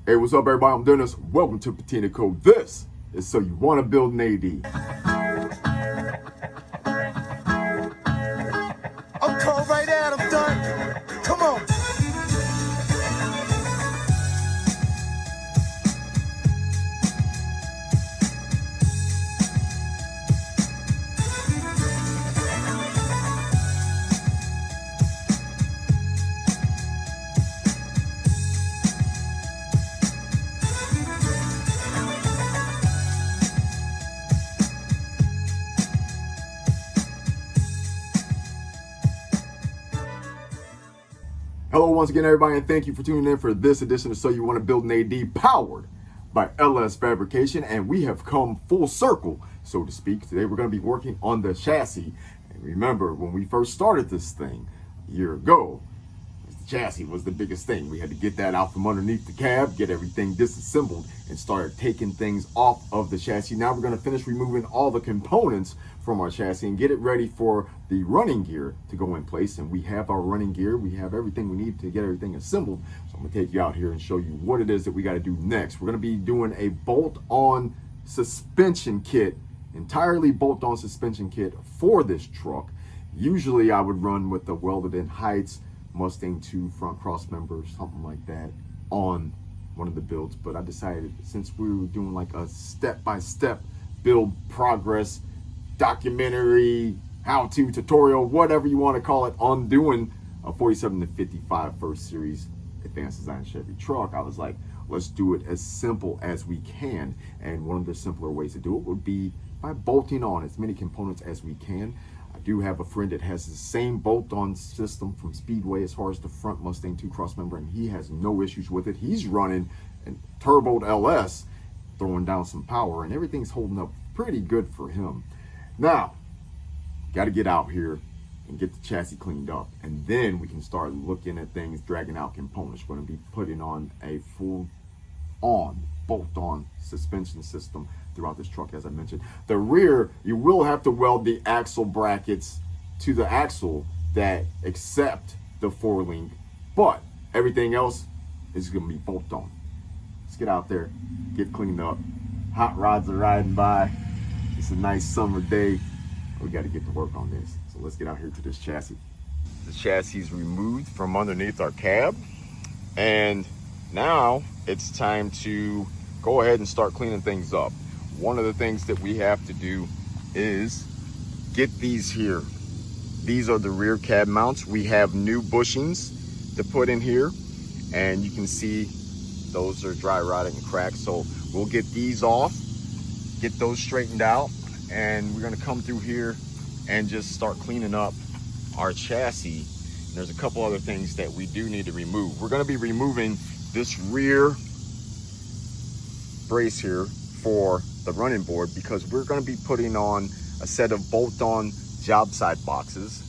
Hey, what's up, everybody? I'm Dennis. Welcome to Patina Code. This is So You Want to Build an AD. I'm cold right out, I'm done. Come on. Hello once again, everybody, and thank you for tuning in for this edition of So You Want to Build an AD, powered by LS Fabrication. And we have come full circle, so to speak. Today we're going to be working on the chassis. And remember, when we first started this thing a year ago, the chassis was the biggest thing. We had to get that out from underneath the cab, get everything disassembled, and start taking things off of the chassis. Now we're going to finish removing all the components from our chassis and get it ready for the running gear to go in place. And we have our running gear. We have everything we need to get everything assembled. So I'm going to take you out here and show you what it is that we got to do next. We're going to be doing a bolt-on suspension kit, entirely bolt-on suspension kit for this truck. Usually I would run with the welded-in Heights Mustang 2 front cross members, something like that, on one of the builds. But I decided, since we were doing like a step-by-step build progress documentary, how-to tutorial, whatever you want to call it, on doing a 47 to 55 first series advanced design Chevy truck, I was like, let's do it as simple as we can. And one of the simpler ways to do it would be by bolting on as many components as we can. I do have a friend that has the same bolt-on system from Speedway as far as the front Mustang 2 crossmember, and he has no issues with it. He's running a turboed LS, throwing down some power, and everything's holding up pretty good for him. Now, got to get out here and get the chassis cleaned up, and then we can start looking at things, dragging out components. We're going to be putting on a full-on bolt-on suspension system throughout this truck, as I mentioned. The rear, you will have to weld the axle brackets to the axle that accept the four-link, but everything else is going to be bolt-on. Let's get out there, get cleaned up. Hot rods are riding by. It's a nice summer day. We got to get to work on this. So let's get out here to this chassis. The chassis is removed from underneath our cab, and now it's time to go ahead and start cleaning things up. One of the things that we have to do is get these here. These are the rear cab mounts. We have new bushings to put in here, and you can see those are dry rotted and cracked. So we'll get these off, get those straightened out, and we're gonna come through here and just start cleaning up our chassis. And there's a couple other things that we do need to remove. We're gonna be removing this rear brace here for the running board, because we're going to be putting on a set of bolt-on job side boxes,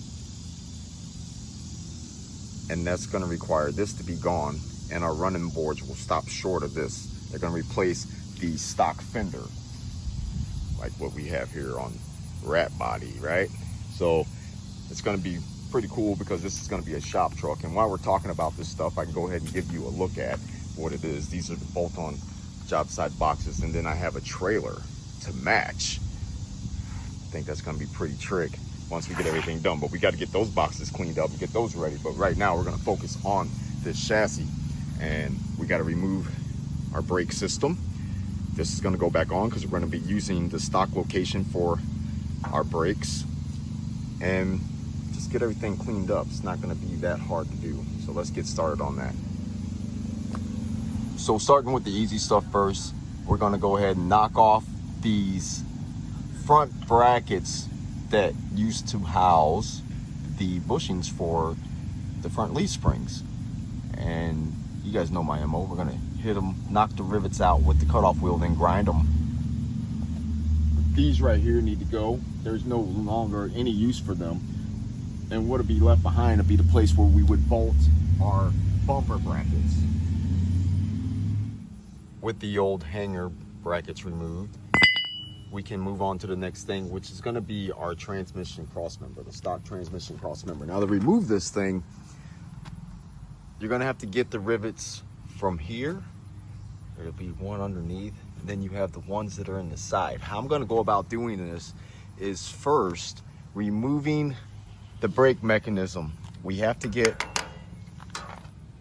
and that's going to require this to be gone, and our running boards will stop short of this. They're going to replace the stock fender like what we have here on Rat Body, right? So it's going to be pretty cool, because this is going to be a shop truck. And while we're talking about this stuff, I can go ahead and give you a look at what it is. These are the bolt-on job side boxes, and then I have a trailer to match. I think that's going to be pretty trick once we get everything done, but we got to get those boxes cleaned up and get those ready. But right now we're going to focus on this chassis, and we got to remove our brake system. This is going to go back on because we're going to be using the stock location for our brakes, and just get everything cleaned up. It's not going to be that hard to do, so let's get started on that. So starting with the easy stuff first, we're going to go ahead and knock off these front brackets that used to house the bushings for the front leaf springs. And you guys know my MO. We're going to hit them, knock the rivets out with the cutoff wheel, then grind them. These right here need to go. There's no longer any use for them. And what'll be left behind will be the place where we would bolt our bumper brackets. With the old hanger brackets removed, we can move on to the next thing, which is going to be our transmission crossmember, the stock transmission crossmember. Now, to remove this thing, you're going to have to get the rivets from here There'll be one underneath, and then you have the ones that are in the side. How I'm gonna go about doing this is first removing the brake mechanism. We have to get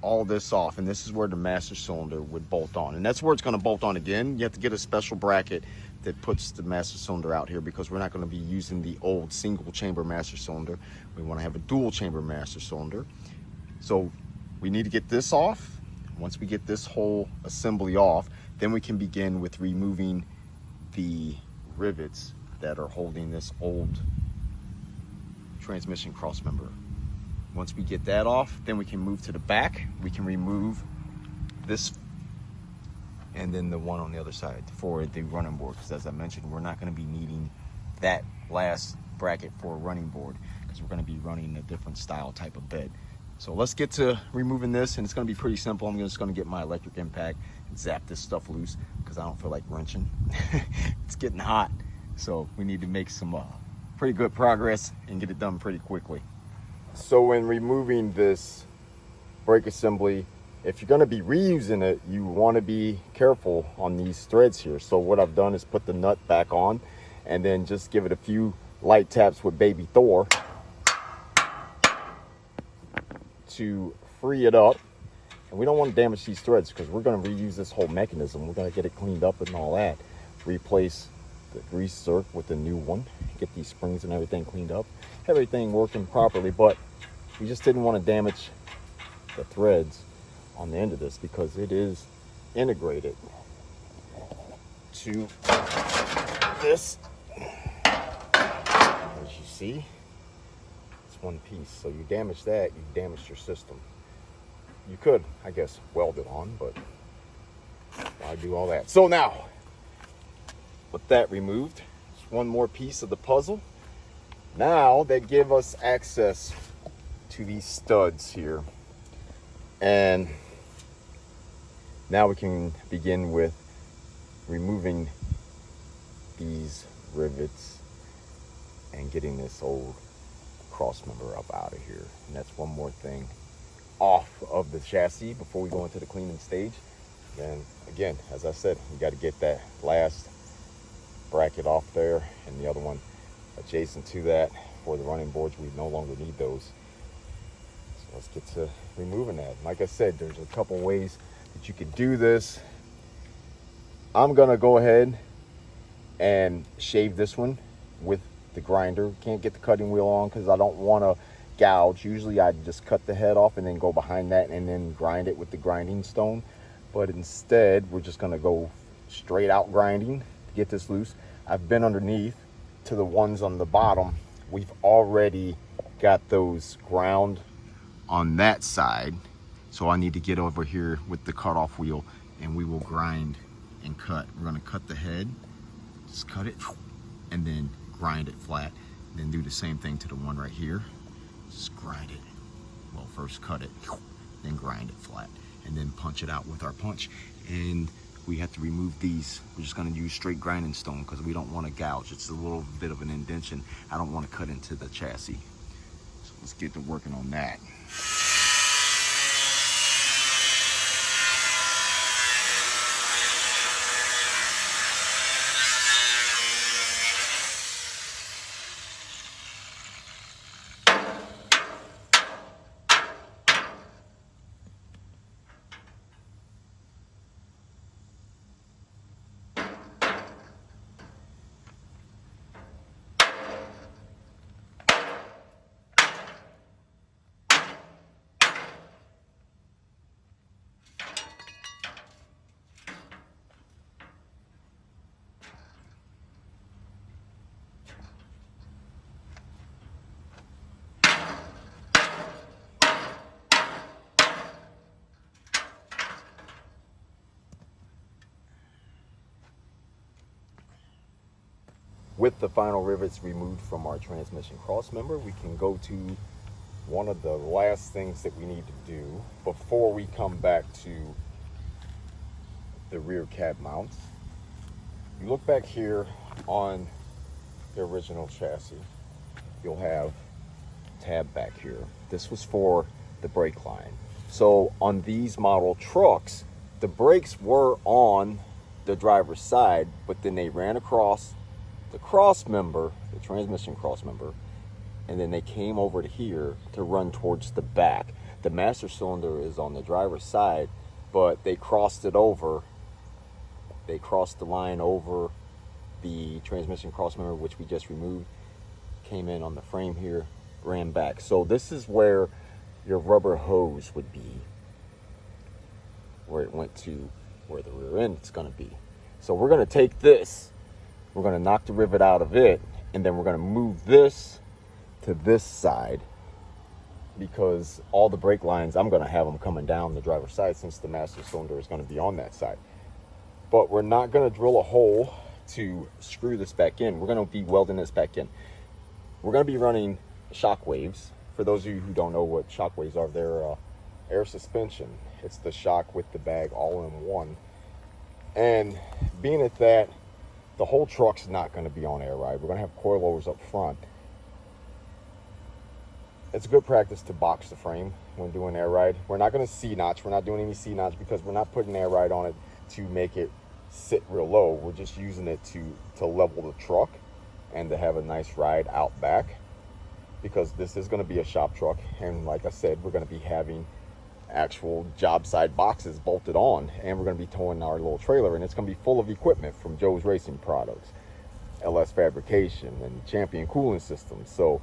all this off, and this is where the master cylinder would bolt on, and that's where it's going to bolt on again. You have to get a special bracket that puts the master cylinder out here, because we're not going to be using the old single chamber master cylinder. We want to have a dual chamber master cylinder. So we need to get this off. Once we get this whole assembly off, then we can begin with removing the rivets that are holding this old transmission cross member. Once we get that off, then we can move to the back. We can remove this and then the one on the other side for the running board, because as I mentioned, we're not going to be needing that last bracket for a running board, because we're going to be running a different style type of bed. So let's get to removing this, and it's going to be pretty simple. I'm just going to get my electric impact and zap this stuff loose, because I don't feel like wrenching. It's getting hot, so we need to make some pretty good progress and get it done pretty quickly. So when removing this brake assembly, if you're going to be reusing it, you want to be careful on these threads here. So what I've done is put the nut back on, and then just give it a few light taps with Baby Thor to free it up. And we don't want to damage these threads, because we're going to reuse this whole mechanism. We're going to get it cleaned up and all that. Replace the grease zerk with the new one, get these springs and everything cleaned up, everything working properly. But we just didn't want to damage the threads on the end of this, because it is integrated to this, as you see. It's one piece, so you damage that, you damaged your system. You could, I guess, weld it on, but why do all that? So now, with that removed, it's one more piece of the puzzle. Now they give us access to these studs here, and now we can begin with removing these rivets and getting this old cross member up out of here. And that's one more thing off of the chassis before we go into the cleaning stage. Then again, as I said, we got to get that last bracket off there, and the other one adjacent to that for the running boards. We no longer need those. So let's get to removing that. Like I said, there's a couple ways that you could do this. I'm gonna go ahead and shave this one with the grinder. Can't get the cutting wheel on because I don't want to gouge. Usually I just cut the head off and then go behind that and then grind it with the grinding stone, but instead we're just gonna go straight out grinding to get this loose. I've been underneath to the ones on the bottom. We've already got those ground on that side, so I need to get over here with the cutoff wheel and we will grind and cut. We're going to cut the head, just cut it, and then grind it flat. And then do the same thing to the one right here. Just grind it. Well, first cut it, then grind it flat, and then punch it out with our punch. And we have to remove these. We're just going to use straight grinding stone because we don't want to gouge. It's a little bit of an indentation. I don't want to cut into the chassis. So let's get to working on that. With the final rivets removed from our transmission cross member, we can go to one of the last things that we need to do before we come back to the rear cab mounts. You look back here on the original chassis, you'll have a tab back here. This was for the brake line. So on these model trucks, the brakes were on the driver's side, but then they ran across the cross member, the transmission cross member, and then they came over to here to run towards the back. The master cylinder is on the driver's side, but they crossed it over. They crossed the line over the transmission cross member, which we just removed, came in on the frame here, ran back. So this is where your rubber hose would be, where it went to where the rear end is going to be. So we're going to take this, we're going to knock the rivet out of it, and then we're going to move this to this side, because all the brake lines, I'm going to have them coming down the driver's side since the master cylinder is going to be on that side. But we're not going to drill a hole to screw this back in. We're going to be welding this back in. We're going to be running shock waves. For those of you who don't know what shock waves are, they're air suspension. It's the shock with the bag all in one. And being at that, the whole truck's not going to be on air ride. We're going to have coilovers up front. It's good practice to box the frame when doing air ride. We're not going to C-notch. We're not doing any C-notch because we're not putting air ride on it to make it sit real low. We're just using it to level the truck and to have a nice ride out back, because this is going to be a shop truck. And like I said, we're going to be having actual job side boxes bolted on, and we're going to be towing our little trailer, and it's going to be full of equipment from Joe's Racing Products, LS Fabrication, and Champion Cooling Systems. So,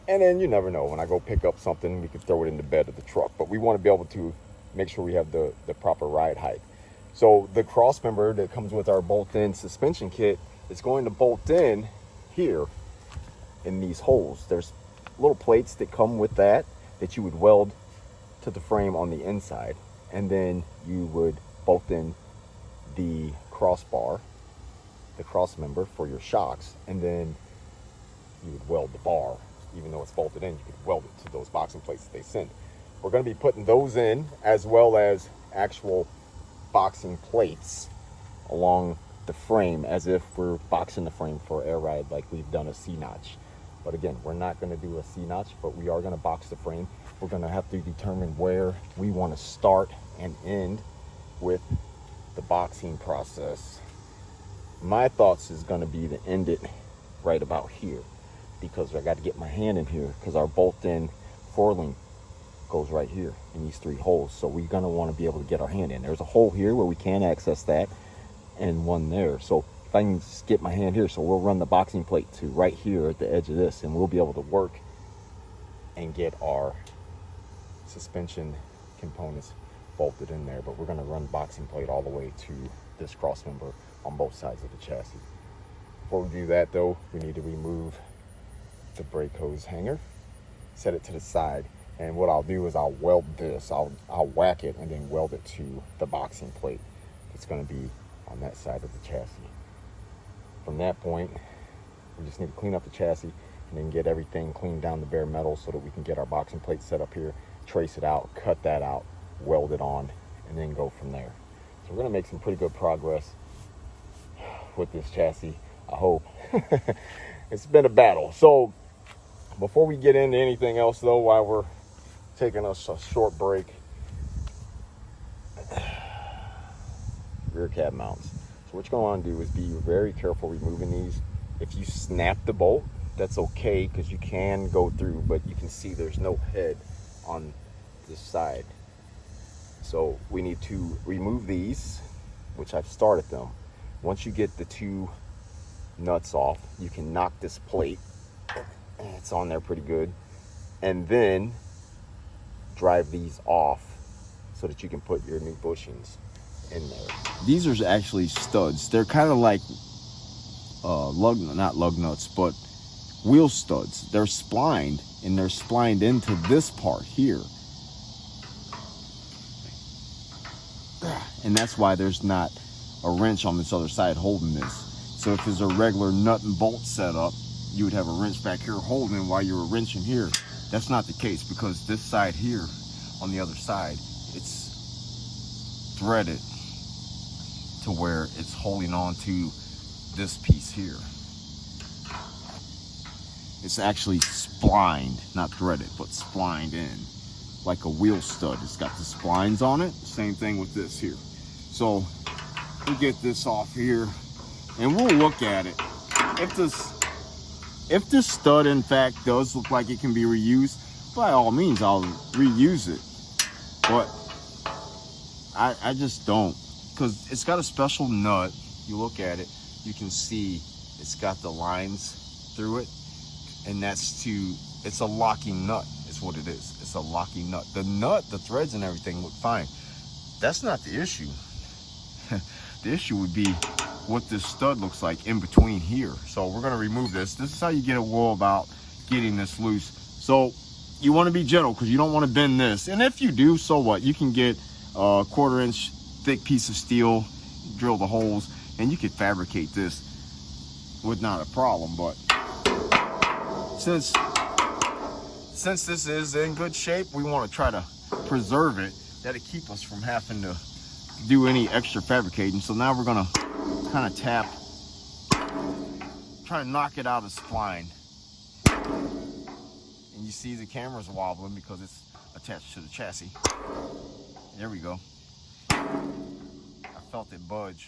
and then you never know, when I go pick up something, we can throw it in the bed of the truck, but we want to be able to make sure we have the proper ride height. So the cross member that comes with our bolt-in suspension kit is going to bolt in here in these holes. There's little plates that come with that you would weld to the frame on the inside, and then you would bolt in the crossbar, the cross member for your shocks, and then you would weld the bar. Even though it's bolted in, you could weld it to those boxing plates that they send. We're going to be putting those in, as well as actual boxing plates along the frame, as if we're boxing the frame for air ride like we've done a C-notch. But again, we're not going to do a C-notch, but we are going to box the frame. We're going to have to determine where we want to start and end with the boxing process. My thoughts is going to be to end it right about here, because I got to get my hand in here, because our bolt-in four-link goes right here in these three holes. So we're going to want to be able to get our hand in. There's a hole here where we can access that, and one there. So if I can just get my hand here, so we'll run the boxing plate to right here at the edge of this, and we'll be able to work and get our suspension components bolted in there. But we're going to run boxing plate all the way to this cross member on both sides of the chassis. Before we do that though, we need to remove the brake hose hanger, set it to the side, and what I'll do is I'll weld this, I'll whack it and then weld it to the boxing plate that's going to be on that side of the chassis. From that point, we just need to clean up the chassis and then get everything cleaned down to bare metal so that we can get our boxing plate set up here, trace it out, cut that out, weld it on, and then go from there. So we're going to make some pretty good progress with this chassis, I hope. It's been a battle. So before we get into anything else though, while we're taking us a short break, rear cab mounts. So what you're going to want to do is be very careful removing these. If you snap the bolt, that's okay, because you can go through, but you can see there's no head on this side. So we need to remove these, which I've started them. Once you get the two nuts off, you can knock this plate. It's on there pretty good. And then drive these off so that you can put your new bushings in there. These are actually studs. They're kind of like not lug nuts, but wheel studs. They're splined, and they're splined into this part here. And that's why there's not a wrench on this other side holding this. So if there's a regular nut and bolt setup, you would have a wrench back here holding while you were wrenching here. That's not the case, because this side here on the other side, it's threaded to where it's holding on to this piece here. It's actually splined, not threaded, but splined in. like a wheel stud. It's got the splines on it. Same thing with this here. So we'll get this off here and we'll look at it. If this stud in fact does look like it can be reused, by all means I'll reuse it. But I just don't, because it's got a special nut. You look at it, you can see it's got the lines through it, and it's a locking nut is what it is. It's a locking nut. The nut, the threads and everything look fine. That's not the issue. The issue would be what this stud looks like in between here. So we're gonna remove this. This is how you get a wool about getting this loose. So you wanna be gentle because you don't wanna bend this. And if you do, so what? You can get a 1/4 inch thick piece of steel, drill the holes, and you could fabricate this with not a problem. But since this is in good shape, we wanna try to preserve it. That'll keep us from having to do any extra fabricating. So now we're gonna kind of tap, try to knock it out of spline. And you see the camera's wobbling because it's attached to the chassis. There we go. I felt it budge,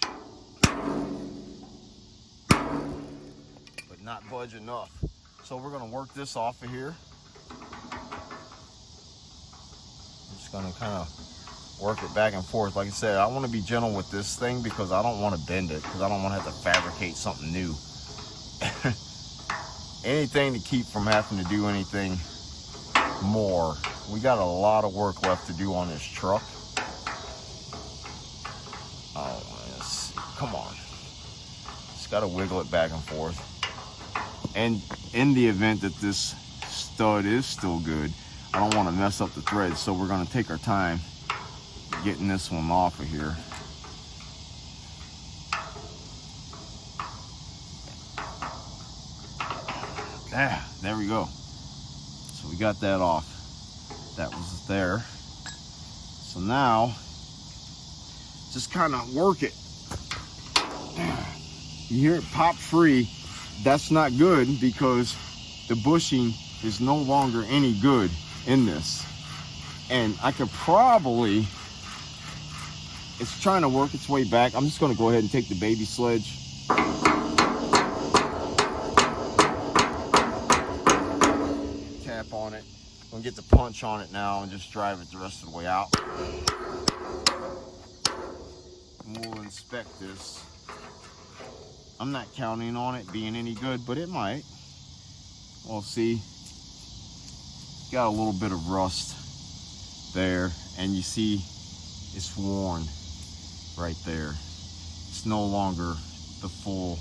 but not budge enough. So we're gonna work this off of here. I'm just gonna kind of work it back and forth. Like I said, I want to be gentle with this thing because I don't want to bend it, because I don't want to have to fabricate something new. Anything to keep from having to do anything more. We got a lot of work left to do on this truck. Oh, yes. Come on. Just got to wiggle it back and forth. And in the event that this stud is still good, I don't want to mess up the threads, so we're going to take our time getting this one off of here. There we go. So we got that off. That was there. So now just kind of work it. You hear it pop free. That's not good because the bushing is no longer any good in this. And I could probably, it's trying to work its way back. I'm just going to go ahead and take the baby sledge. Tap on it. I'm going to get the punch on it now and just drive it the rest of the way out. And we'll inspect this. I'm not counting on it being any good, but it might. We'll see. Got a little bit of rust there, and you see it's worn right there. It's no longer the full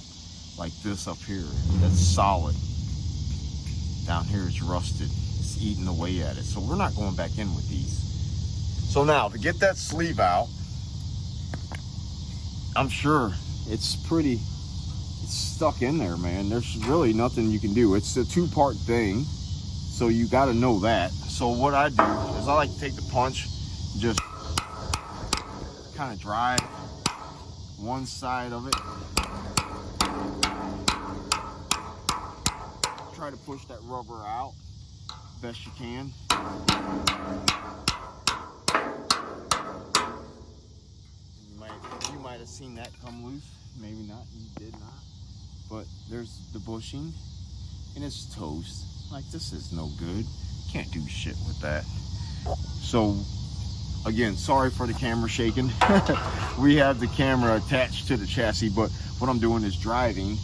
like this up here. That's solid. Down here it's rusted. It's eating away at it. So we're not going back in with these. So now to get that sleeve out, I'm sure it's stuck in there, man. There's really nothing you can do. It's a 2-part thing, so you got to know that. So what I do is I like to take the punch, just kind of drive one side of it, try to push that rubber out best you can. You might have seen that come loose, maybe not, you did not. But there's the bushing, and it's toast. Like, this is no good. Can't do shit with that. So again, sorry for the camera shaking. We have the camera attached to the chassis, but what I'm doing is driving.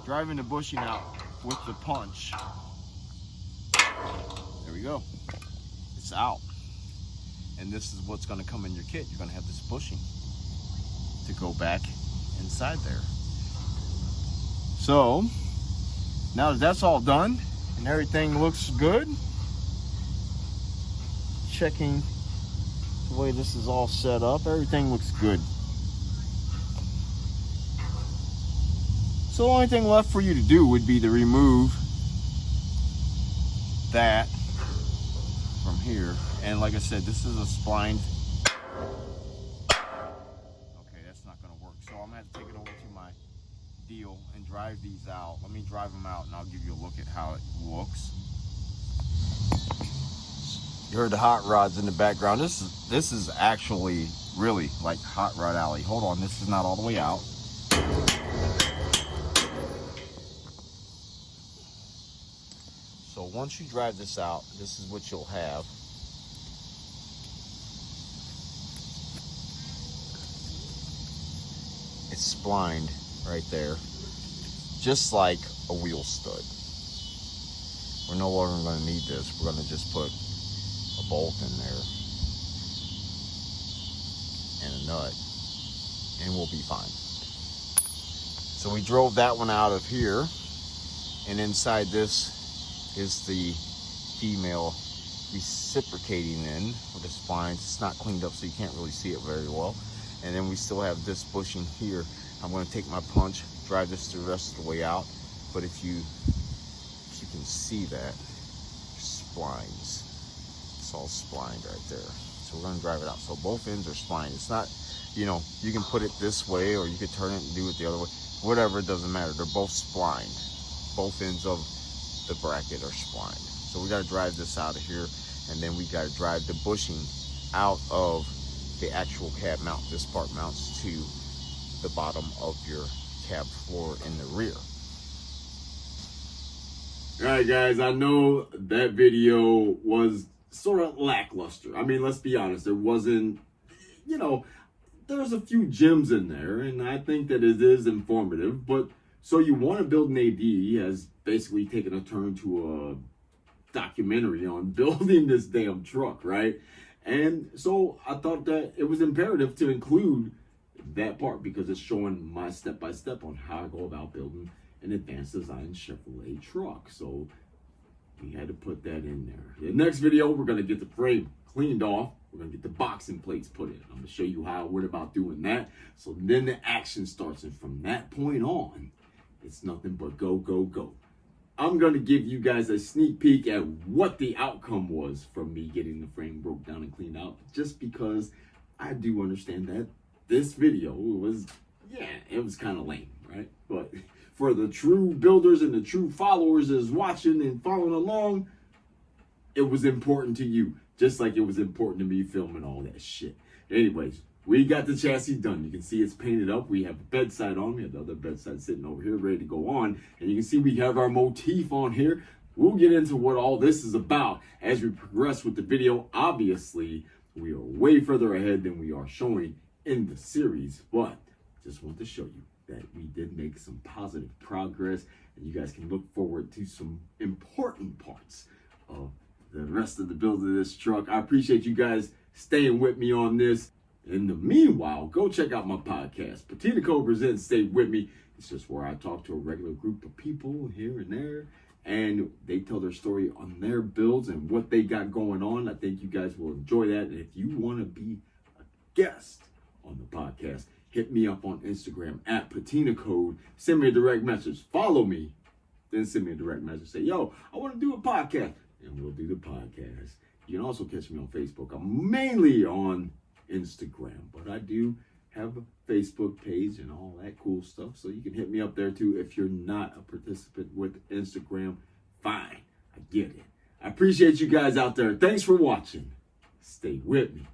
Driving the bushing out with the punch. There we go. It's out. And this is what's going to come in your kit. You're going to have this bushing to go back inside there. So now that that's all done and everything looks good, checking the way this is all set up, everything looks good. So the only thing left for you to do would be to remove that from here. And like I said, this is a spline. Okay, that's not going to work. So I'm going to have to take it over to my deal and drive these out. Let me drive them out and I'll give you a look at how it looks. You heard the hot rods in the background. This is actually really like Hot Rod Alley. Hold on, this is not all the way out. So once you drive this out, this is what you'll have. It's splined right there, just like a wheel stud. We're no longer going to need this. We're going to just put a bolt in there and a nut, and we'll be fine. So we drove that one out of here, and inside this is the female reciprocating end with the spines. It's not cleaned up, so you can't really see it very well. And then we still have this bushing here. I'm going to take my punch, drive this the rest of the way out. But if you can see that, splines. It's all splined right there. So we're going to drive it out. So both ends are splined. It's not, you know, you can put it this way or you could turn it and do it the other way. Whatever, it doesn't matter. They're both splined. Both ends of the bracket are splined. So we got to drive this out of here, and then we got to drive the bushing out of the actual cab mount. This part mounts to the bottom of your cab floor in the rear. All right, guys, I know that video was sort of lackluster. I mean, let's be honest, there wasn't, you know, there's a few gems in there, and I think that it is informative. But so you want to build an AD has basically taken a turn to a documentary on building this damn truck, right? And so I thought that it was imperative to include that part because it's showing my step-by-step on how I go about building an advanced design Chevrolet truck. So we had to put that in there. The next video, we're going to get the frame cleaned off. We're going to get the boxing plates put in. I'm going to show you how I went about doing that. So then the action starts. And from that point on, it's nothing but go, go, go. I'm going to give you guys a sneak peek at what the outcome was from me getting the frame broke down and cleaned out. Just because I do understand that this video was, it was kind of lame, right? But for the true builders and the true followers is watching and following along, it was important to you. Just like it was important to me filming all that shit. Anyways, we got the chassis done. You can see it's painted up. We have a bedside on. We have the other bedside sitting over here ready to go on. And you can see we have our motif on here. We'll get into what all this is about as we progress with the video. Obviously, we are way further ahead than we are showing in the series. But just want to show you that we did make some positive progress. And you guys can look forward to some important parts of the rest of the build of this truck. I appreciate you guys staying with me on this. In the meanwhile, go check out my podcast, Patinacode presents Stay With Me. It's just where I talk to a regular group of people here and there, and they tell their story on their builds and what they got going on. I think you guys will enjoy that. And if you want to be a guest on the podcast, hit me up on Instagram at patinacode. Send me a direct message. Follow me. Then send me a direct message. Say, yo, I want to do a podcast. And we'll do the podcast. You can also catch me on Facebook. I'm mainly on Instagram, but I do have a Facebook page and all that cool stuff. So you can hit me up there too. If you're not a participant with Instagram, fine. I get it. I appreciate you guys out there. Thanks for watching. Stay with me.